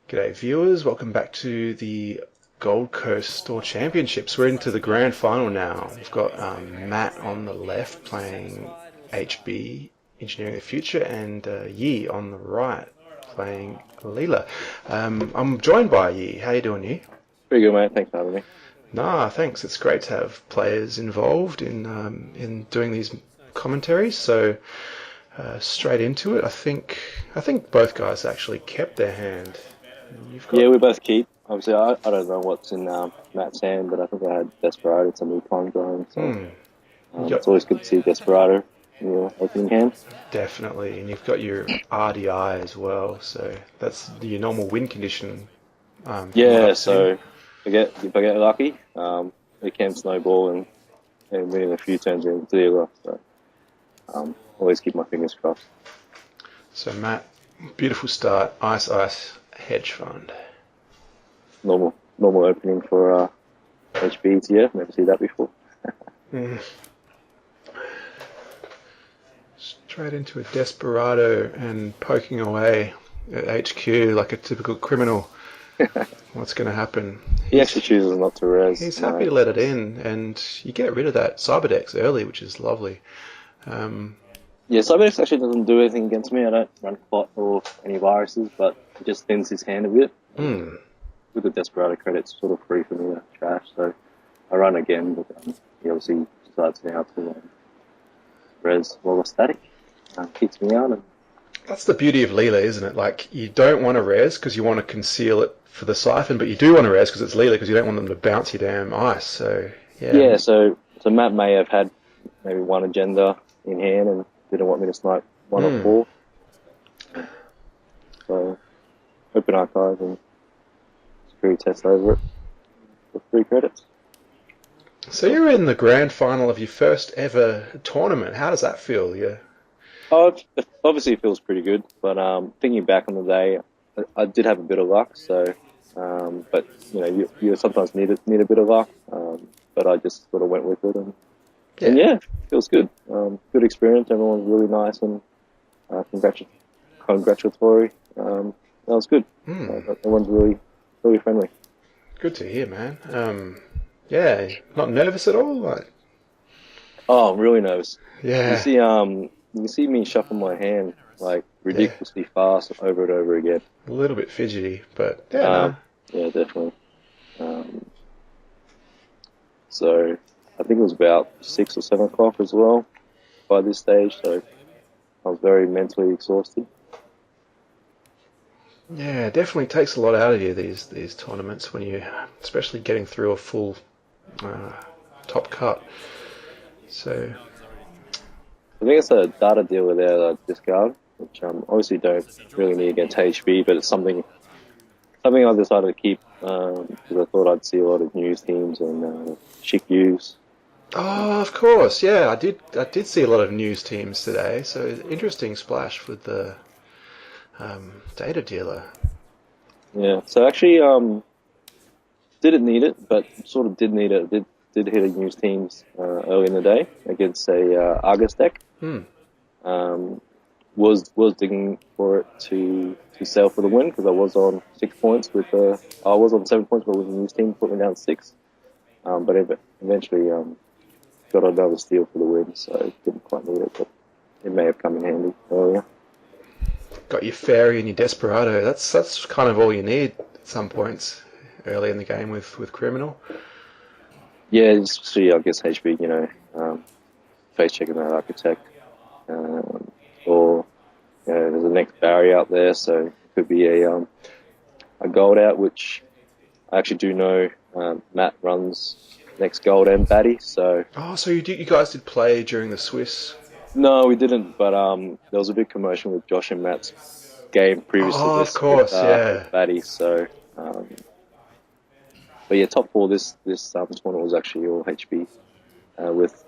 G'day viewers, welcome back to the Gold Coast Store Championships. We're into the grand final now. We've got Matt on the left playing HB, Engineering the Future, and Yi on the right playing Leela. I'm joined by Yi. How you doing, Yi? Pretty good, mate. Thanks for having me. Nah, thanks. It's great to have players involved in doing these commentaries. So straight into it, I think both guys actually kept their hand. You've got Yeah, we both keep. Obviously, I don't know what's in Matt's hand, but I think I had Desperado. It's a new con going, so Yep, it's always good to see Desperado in your opening hand. definitely. And you've got your RDI as well, so that's your normal win condition. From what Yeah, I've seen. so if I get lucky, it can snowball and win in a few turns in Leela. So always keep my fingers crossed. So Matt, beautiful start. Ice hedge fund. Normal opening for HB ETF. Never see that before. Mm. Straight into a desperado and poking away at HQ like a typical criminal. What's going to happen? He actually chooses not to res. He's happy to let it in, and you get rid of that Cyberdex early, which is lovely. Yeah, Cyberdex actually doesn't do anything against me. I don't run clot or any viruses, but it just thins his hand a bit. With the Desperado credit, it's sort of free for me to trash, so I run again, but he obviously decides now to res while static. Kicks me out. And That's the beauty of Leela, isn't it? Like, you don't want to res because you want to conceal it for the siphon, but you do want to res because it's Leela because you don't want them to bounce your damn ice. So, yeah, so Matt may have had maybe one agenda in hand and didn't want me to snipe one or four. So, open archive and security test over it for 3 credits. So you're in the grand final of your first ever tournament. How does that feel? Yeah. Oh, obviously it feels pretty good, but thinking back on the day, I did have a bit of luck. So, but you sometimes need a bit of luck. But I just sort of went with it, and yeah, feels good. Good experience. Everyone's really nice and congratulatory. That was good. Everyone's really friendly. Good to hear, man. Yeah, not nervous at all. Like, oh, I'm really nervous. Yeah. You see me shuffle my hand like ridiculously fast over and over again. A little bit fidgety, but yeah. Yeah, definitely. So I think it was about 6 or 7 o'clock as well by this stage. So I was very mentally exhausted. Yeah, it definitely takes a lot out of you these tournaments when you, especially getting through a full top cut. So I think it's a data dealer there that I discard, which obviously don't really need against HB, but it's something I decided to keep because I thought I'd see a lot of news teams and chic use. Oh, of course, yeah, I did see a lot of news teams today. So interesting splash with the data dealer. Yeah, so actually didn't need it, but sort of did need it. Did hit a news teams early in the day against a Argus deck. Was digging for it to sell for the win because I was on 6 points I was on 7 points, but with the news team put me down 6. But eventually got another steal for the win, so didn't quite need it, but it may have come in handy earlier. Got your fairy and your desperado. That's kind of all you need at some points early in the game with criminal. Yeah, especially I guess HB, face checking that architect, or there's a next barrier out there, so it could be a gold out, which I actually do know Matt runs next gold and baddie. So so you guys did play during the Swiss? No, we didn't, but there was a big commotion with Josh and Matt's game previously. Oh, of course, with baddie. So, but yeah, top 4 this tournament was actually all HB with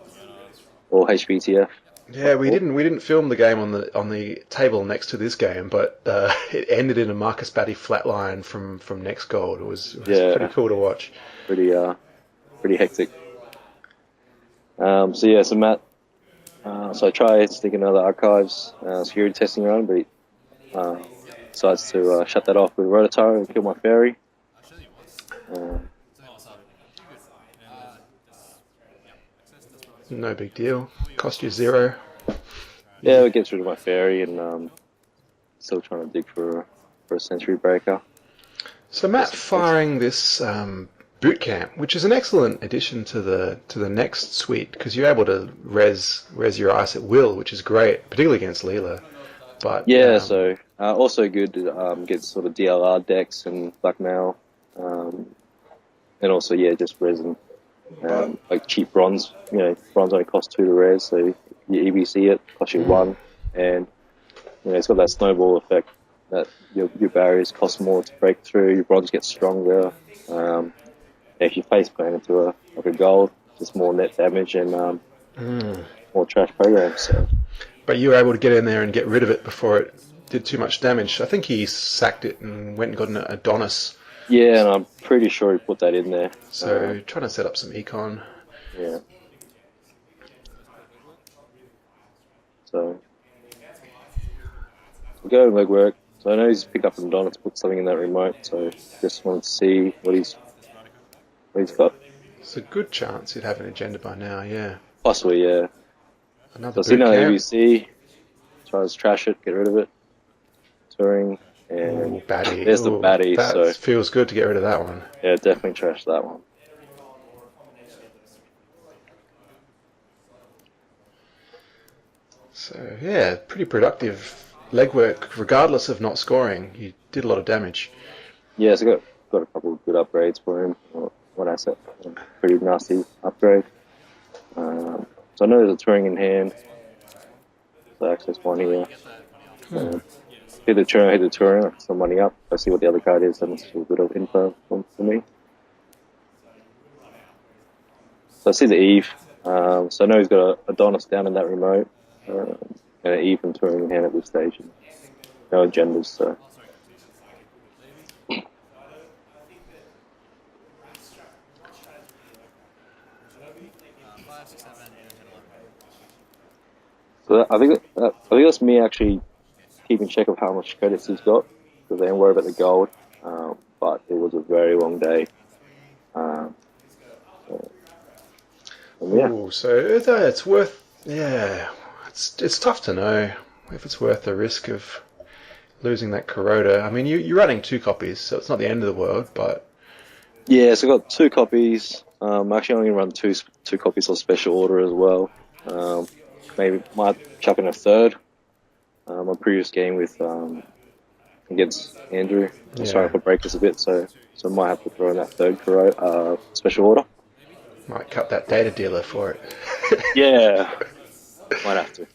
all HBTF. Yeah, we didn't film the game on the table next to this game, but it ended in a Marcus Batty flatline from next gold. It was pretty cool to watch. Pretty hectic. So Matt. So I tried sticking another archives security testing run, but decides to shut that off with Rototaro and kill my fairy. No big deal. Cost you 0. Yeah, it gets rid of my fairy, and still trying to dig for a Century Breaker. So Matt firing this boot camp, which is an excellent addition to the next suite, because you're able to res your ice at will, which is great, particularly against Leela. But yeah, so also good to get sort of DLR decks and blackmail, and also just resin. Like cheap bronze, bronze only costs 2 to res, so you EBC it, costs you 1, and it's got that snowball effect that your barriers cost more to break through, your bronze gets stronger. If you face plant into a gold, just more net damage and more trash programs. So. But you were able to get in there and get rid of it before it did too much damage. I think he sacked it and went and got an Adonis. Yeah, and I'm pretty sure he put that in there. So trying to set up some econ. Yeah. So we'll go and legwork. So I know he's picked up an Adonis, put something in that remote. So just wanted to see what he's got. It's a good chance he'd have an agenda by now. Yeah. Possibly, yeah. Another so another ABC. Tries to trash it, get rid of it. Touring. And baddie. There's the baddie. That feels good to get rid of that one. Yeah, definitely trash that one. So yeah, pretty productive legwork, regardless of not scoring. You did a lot of damage. Yeah, so got a couple of good upgrades for him. One asset, pretty nasty upgrade. So I know there's a touring in hand. So access one here. Hit the touring, I some money up. I see what the other card is, and it's a bit of info for me. So I see the Eve. So I know he's got a Adonis down in that remote, and an Eve and touring in hand at this stage. And no agendas, so. So I think that's me actually keeping check of how much credits he's got, because I didn't worry about the gold. But it was a very long day. Ooh, so it's worth. Yeah, it's tough to know if it's worth the risk of losing that Kuroda. I mean, you're running 2 copies, so it's not the end of the world, but. Yeah, so I've got 2 copies. I'm actually only going to run two copies on special order as well. Maybe might chuck in a third. My previous game with against Andrew, I'm starting to break this a bit, so I might have to throw in that third special order. Might cut that data dealer for it. Yeah, might have to.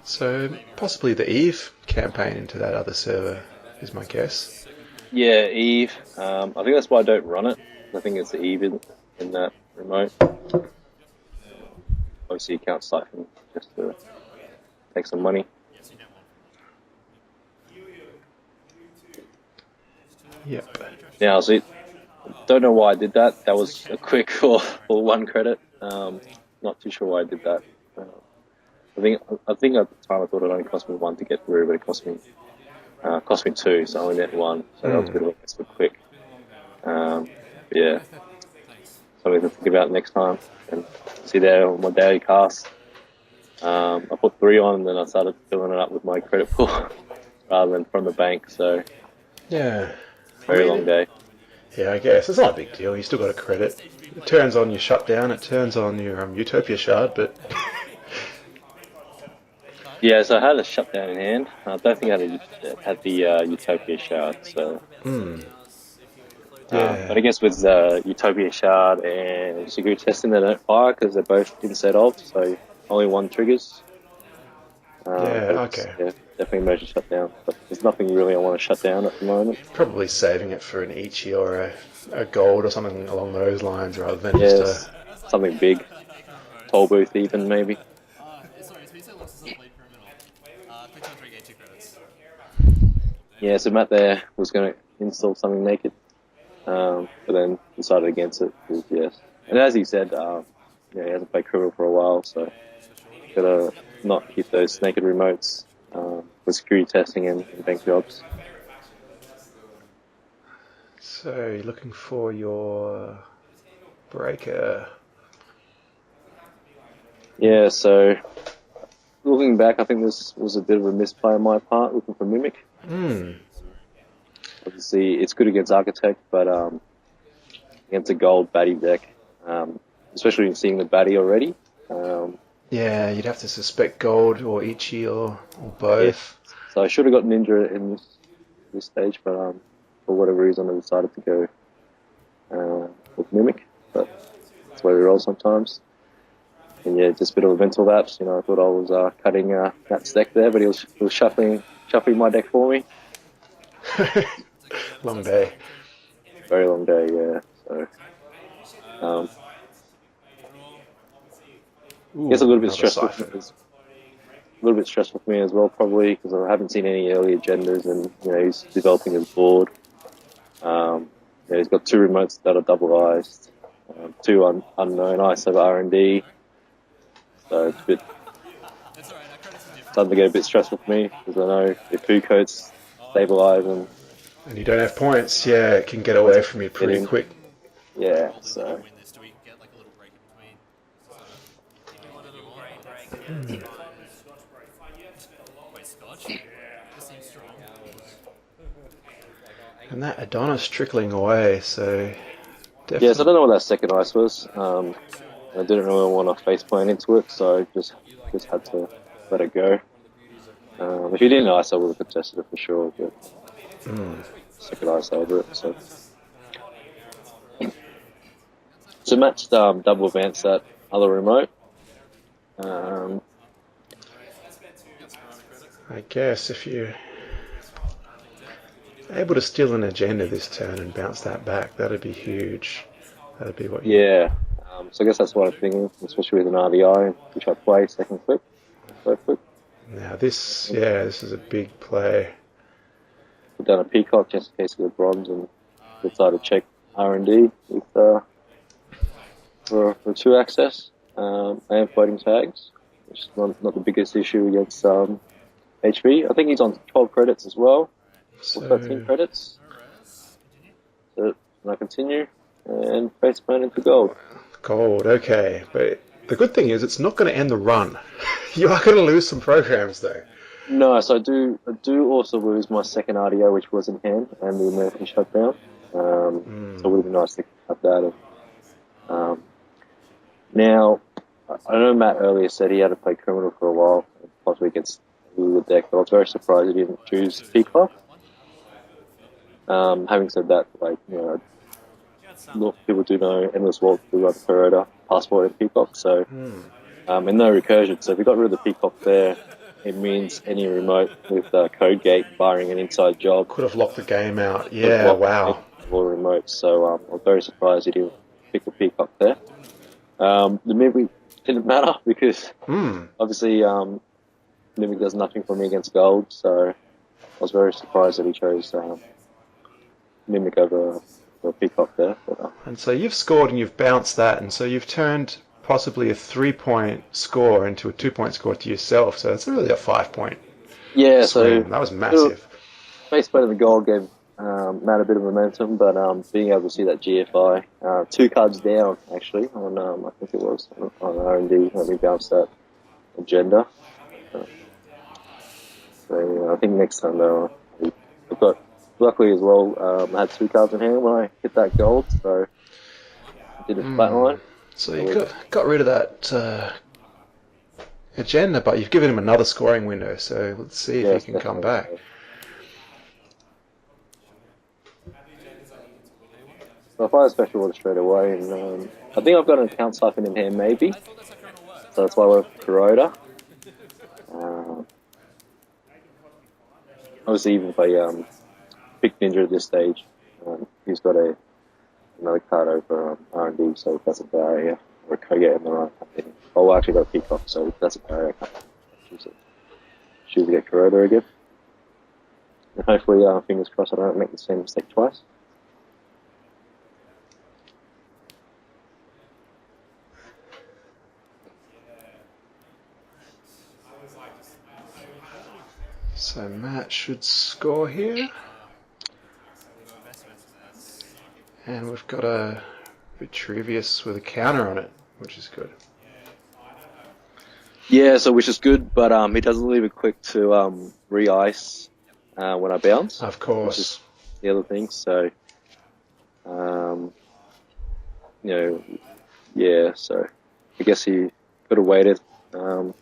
So possibly the Eve campaign into that other server is my guess. Yeah, Eve. I think that's why I don't run it. I think it's the Eve in that remote. Obviously, you can't siphon just to take some money. Yep. Yeah, so don't know why I did that. That was a quick for 1 credit. Not too sure why I did that. I think at the time I thought it only cost me 1 to get through, but it cost me 2, so I only net 1. So that was a bit of a mess for quick. Yeah, something to think about next time. And see there on my daily cast, I put 3 on, and then I started filling it up with my credit pool rather than from the bank. So yeah, very long day. Yeah, I guess it's not a big deal. You still got a credit. It turns on your shutdown. It turns on your Utopia shard, but. Yeah, so I had a shutdown in hand. I don't think I had the Utopia shard. So. Yeah. But I guess with Utopia Shard and Security Testing, they don't fire because they're both instead of, so only 1 triggers. Okay. Yeah, definitely emergency shutdown. But there's nothing really I want to shut down at the moment. Probably saving it for an Ichi or a gold or something along those lines rather than just something big. Toll booth even, maybe. Yeah, so Matt there was going to install something naked. But then decided against it. Yes, and as he said, he hasn't played Krill for a while, so gotta not keep those naked remotes for security testing and bank jobs. So you're looking for your breaker. Yeah, so looking back, I think this was a bit of a misplay on my part, looking for Mimic. Obviously, it's good against Architect, but against a gold baddie deck, especially in seeing the baddie already. Yeah, you'd have to suspect gold or Ichi or both. Yeah. So I should have got Ninja in this stage, but for whatever reason, I decided to go with Mimic. But that's the way we roll sometimes. And yeah, just a bit of a mental lapse. I thought I was cutting Matt's deck there, but he was shuffling my deck for me. Long day. Very long day, yeah. So, I guess a little bit stressful. A little bit stressful for me as well, probably because I haven't seen any early agendas, and he's developing his board. He's got 2 remotes that are double iced, 2 unknown ice over R&D. So it's a bit starting to get a bit stressful for me because I know if 2 codes stabilize and you don't have points, yeah, it can get away from you pretty quick. Yeah, so. And that Adonis trickling away, so definitely. Yes, I don't know what that second ice was. I didn't really want to face plant into it, so I just had to let it go. If he didn't ice, I would have contested it for sure, but second ice over it. So Matt's double advance that other remote. I guess if you're able to steal an agenda this turn and bounce that back, that'd be huge. That'd be what you... Yeah. So I guess that's what I'm thinking, especially with an RDI, which I play second flip. Third flip. Now this is a big play. Put down a Peacock just in case of the bronze and decide to check R&D with for 2 access and floating tags, which is not the biggest issue against HV. I think he's on 12 credits as well, or 13 credits. So I continue and face plant into gold. Gold, okay, but the good thing is it's not going to end the run. You are going to lose some programs though. No, so I do also lose my second RDO, which was in hand, and the American shutdown. So it would have been nice to cut that. Now, I know Matt earlier said he had to play Criminal for a while, possibly against the deck, but I was very surprised he didn't choose Peacock. Having said that, people do know Endless Waltz do run Perota, Passport, and Peacock, so and no recursion. So if we got rid of the Peacock there, it means any remote with Code Gate firing an inside job could have locked the game out. Yeah, wow. All remotes. So I was very surprised he didn't pick the Peacock there. The Mimic didn't matter because obviously Mimic does nothing for me against gold, so I was very surprised that he chose Mimic over Peacock there. But, and so you've scored and you've bounced that, and so you've turned possibly a 3-point score into a 2-point score to yourself, so it's really a 5-point swing. So that was massive. Face plate of the gold gave Matt a bit of momentum, but being able to see that GFI 2 cards down actually on I think it was on R&D when we bounced that agenda. So I think next time though I've got luckily as well I had 2 cards in hand when I hit that gold, so I did a flat line. So you got rid of that agenda, but you've given him another scoring window, so let's see if he can come back. So I fire a special order straight away, and I think I've got an account siphon in hand maybe, so that's why I went for Kuroda. Obviously even if I pick Ninja at this stage, he's got another card over R&D, so if that's a barrier, or a Koget in the right company. Oh, I actually got a Peacock, so if that's a barrier, I can't choose it. Choose to get Kuroda again. And hopefully, fingers crossed, I don't make the same mistake twice. So Matt should score here. And we've got a Vitruvius with a counter on it, which is good. Yeah, so which is good, but he doesn't leave it quick to re-ice when I bounce. Of course. Which is the other thing. So, yeah. So I guess he could have waited for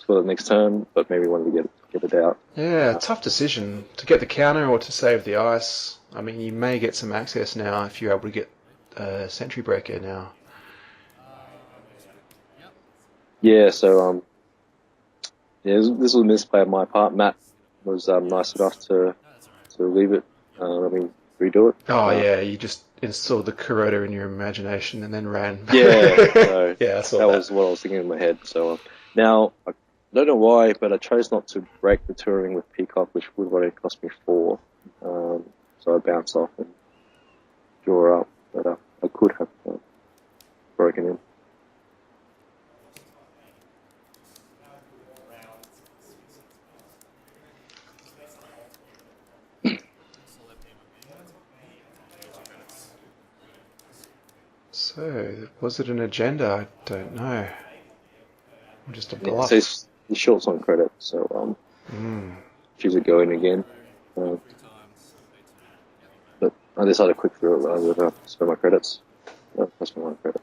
the next turn, but maybe wanted to get it out. Yeah, tough decision to get the counter or to save the ice. I mean, you may get some access now if you're able to get a Sentry Breaker now. Yeah, so this was a misplay on my part. Matt was nice enough to leave it. Redo it. Oh yeah, you just installed the corroder in your imagination and then ran. Yeah, so yeah, I saw that was what I was thinking in my head. So now I don't know why, but I chose not to break the touring with Peacock, which would have only cost me 4. So I bounce off and draw up, but I could have broken in. So, was it an agenda? I don't know. Or just a bluff. Yeah, so he's shorts on credit, so choose it going again. But I decided quick through it rather than spend my credits. I spend my credit.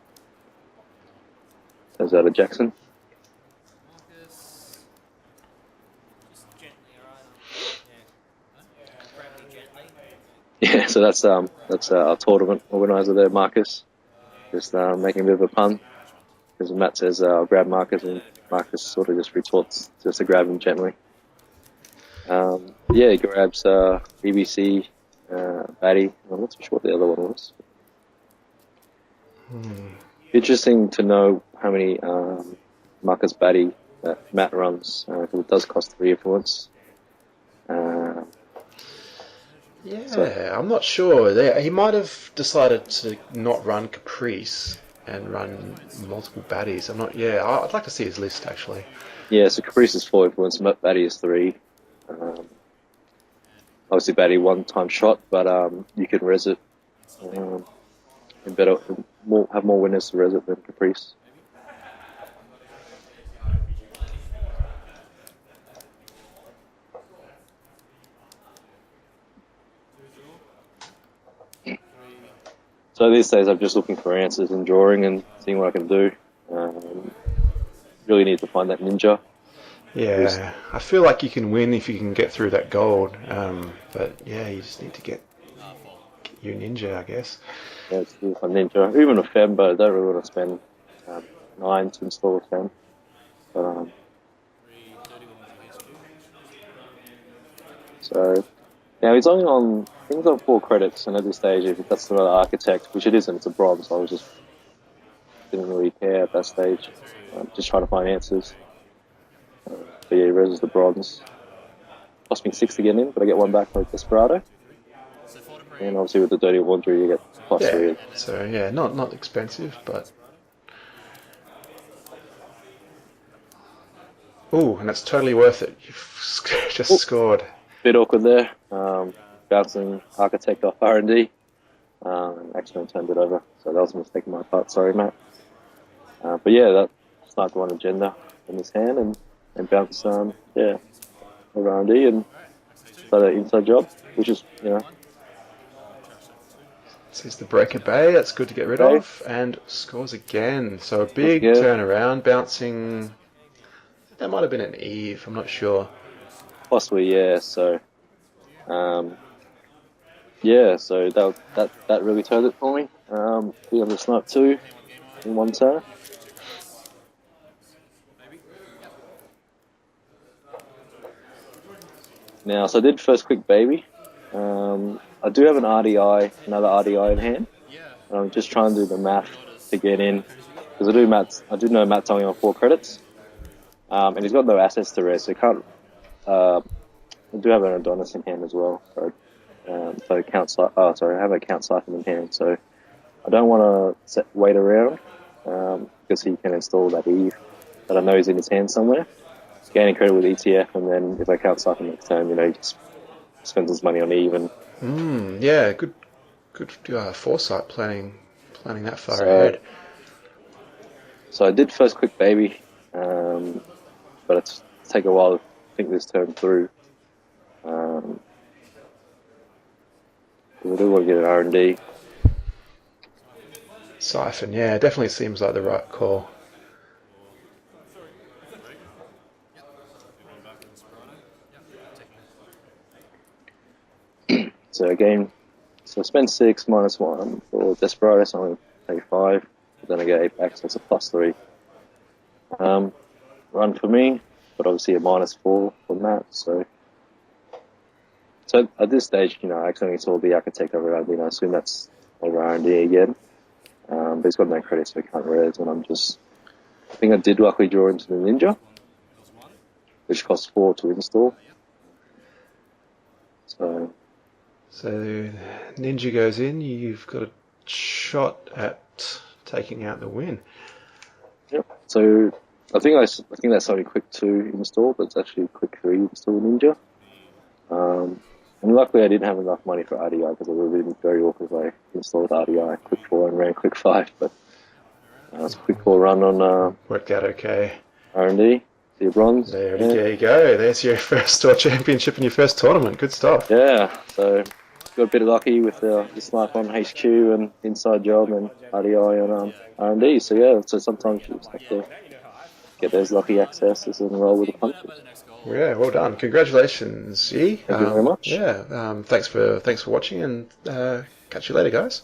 Is that a Jackson? Yeah, so that's our tournament organizer there, Marcus. Just making a bit of a pun because Matt says I'll grab Marcus, and Marcus sort of just retorts just to grab him gently. Yeah, he grabs EBC, Batty. I'm not so sure what the other one was. Interesting to know how many Marcus Batty that Matt runs, because it does cost 3 influence. Yeah, so, I'm not sure. He might have decided to not run Caprice and run multiple baddies. I'm not. Yeah, I'd like to see his list actually. Yeah, so Caprice is 4 influence, Batty is 3. Obviously, Batty 1-time shot, but you can res it. And have more winners to res it than Caprice. So these days I'm just looking for answers and drawing and seeing what I can do. Really need to find that ninja. Yeah, I feel like you can win if you can get through that gold. But yeah, you just need to get your ninja, I guess. Yeah, it's a ninja. Even a fem, but I don't really want to spend 9 to install a fem. But, so now he's only on 4 credits, and at this stage, if that's another architect, which it isn't, it's a bronze. I didn't really care at that stage. Just trying to find answers. But yeah, he reses the bronze. Cost me 6 to get in, but I get 1 back like Desperado. And obviously with the Dirty Laundry, you get +3. So yeah, not expensive, but. Ooh, and it's totally worth it. You've just scored. Bit awkward there. Bouncing architect off R&D. Accidentally turned it over. So that was a mistake on my part. Sorry, Matt. But yeah, that sniped one agenda in his hand and bounced, over R&D and started an inside job, which is, This is the Breaker Bay. That's good to get rid of. And scores again. So a big turnaround, bouncing. That might have been an Eve. I'm not sure. Possibly, yeah. So, so that really turned it for me. Being able to snipe 2 in 1 turn. Now, so I did first click baby. I do have another RDI in hand. I'm just trying to do the math to get in, because I do know Matt's only on 4 credits, and he's got no assets to res, so he can't. I do have an Adonis in hand as well, so I have a Count Siphon in hand, so I don't want to wait around because he can install that Eve, but I know he's in his hand somewhere. gaining credit with ETF, and then if I can't cycle next time, he just spends his money on even. Yeah, good foresight planning that far ahead. So I did first quick baby, but it's take a while to think this term through. We do want to get an R&D. Siphon, yeah, definitely seems like the right call. So again, I spend 6 -1 for Desperados. I'm going to pay 5. But then I get Apex, that's a +3. Run for me, but obviously a -4 for Matt. So at this stage, I accidentally saw the Architect over R&D, and I assume that's over R&D again. But he's got no credit, so he can't res. And I think I did luckily draw into the Ninja, which costs 4 to install. So Ninja goes in. You've got a shot at taking out the win. Yep. So I think that's only quick 2 install, but it's actually quick 3 install Ninja. And luckily I didn't have enough money for RDI, because it would have been very awkward if I installed RDI quick 4 and ran quick 5. But it's a quick 4 run on worked out okay. R&D. See your bronze. There you go. There's your first tour championship in your first tournament. Good stuff. Yeah. So got a bit of lucky with the snipe on HQ and inside job and RDI on R&D. So yeah. So sometimes you just have to get those lucky accesses and roll with the punches. Yeah, well done. Congratulations, Yi. Thank you very much. Yeah, thanks for watching, and catch you later, guys.